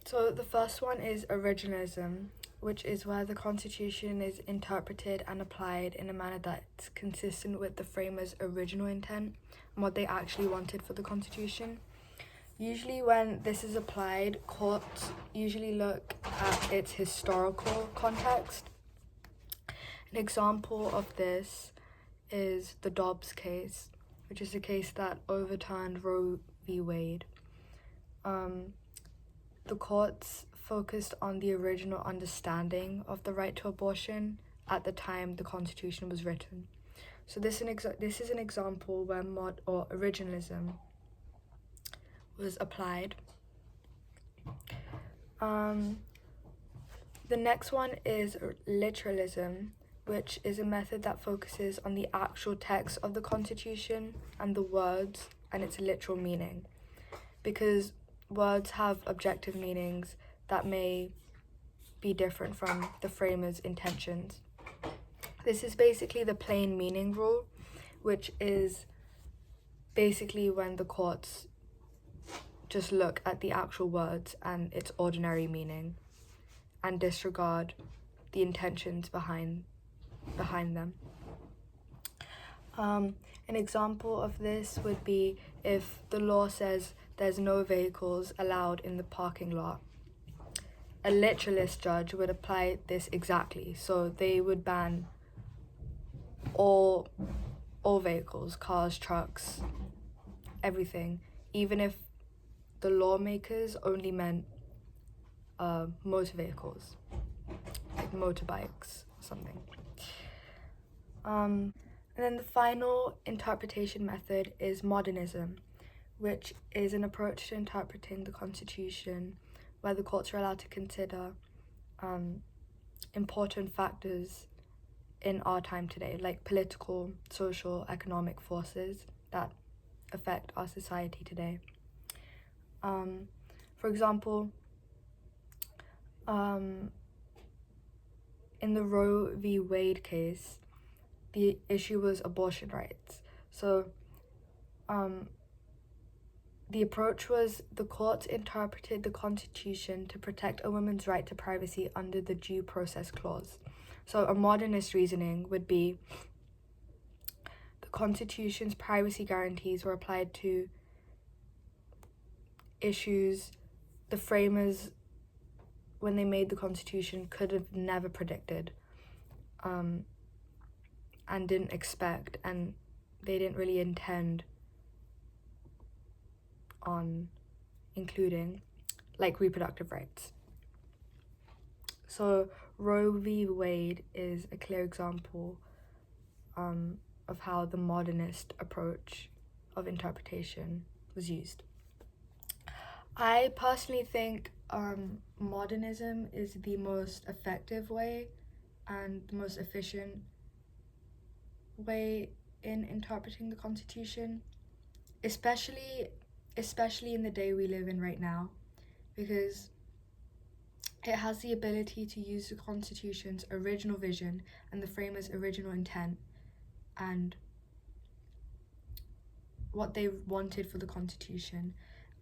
So the first one is originalism, which is where the constitution is interpreted and applied in a manner that's consistent with the framers' original intent and what they actually wanted for the constitution. Usually when this is applied, courts usually look at its historical context. An example of this is the Dobbs case, which is a case that overturned Roe v. Wade. The courts focused on the original understanding of the right to abortion at the time the Constitution was written. So this is an example where originalism was applied. The next one is literalism, which is a method that focuses on the actual text of the Constitution and the words and its literal meaning, because words have objective meanings that may be different from the framers' intentions. This is basically the plain meaning rule, which is basically when the courts just look at the actual words and its ordinary meaning and disregard the intentions behind them. An example of this would be if the law says there's no vehicles allowed in the parking lot. A literalist judge would apply this exactly. So they would ban all vehicles, cars, trucks, everything, even if the lawmakers only meant motor vehicles, like motorbikes or something. And then the final interpretation method is modernism, which is an approach to interpreting the Constitution where the courts are allowed to consider important factors in our time today, like political, social, economic forces that affect our society today. For example, in the Roe v. Wade case, the issue was abortion rights. So the approach was the court interpreted the Constitution to protect a woman's right to privacy under the Due Process Clause. So a modernist reasoning would be the Constitution's privacy guarantees were applied to issues the framers, when they made the Constitution, could have never predicted and didn't expect, and they didn't really intend on including, like reproductive rights. So Roe v. Wade is a clear example of how the modernist approach of interpretation was used. I personally think modernism is the most effective way and the most efficient way in interpreting the Constitution, especially in the day we live in right now, because it has the ability to use the Constitution's original vision and the framers' original intent and what they wanted for the Constitution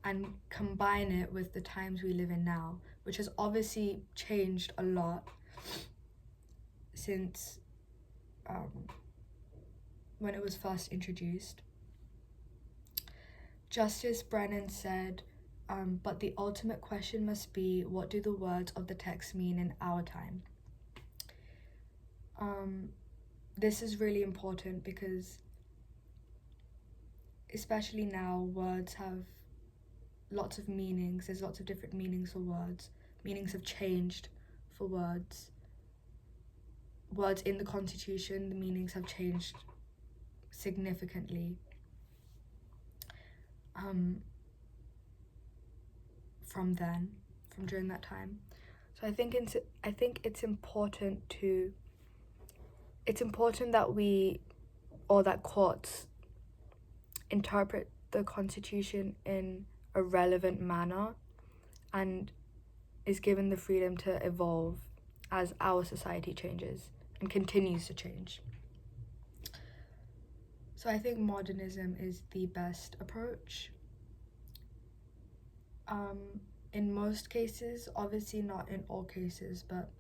and combine it with the times we live in now, which has obviously changed a lot since when it was first introduced. Justice Brennan said, but the ultimate question must be, what do the words of the text mean in our time? This is really important because especially now, words have lots of meanings. There's lots of different meanings for words. Meanings have changed for words. Words in the Constitution, the meanings have changed significantly from during that time. So I think it's important that we, or that courts, interpret the Constitution in a relevant manner and is given the freedom to evolve as our society changes and continues to change. So I think modernism is the best approach. in most cases, obviously not in all cases, but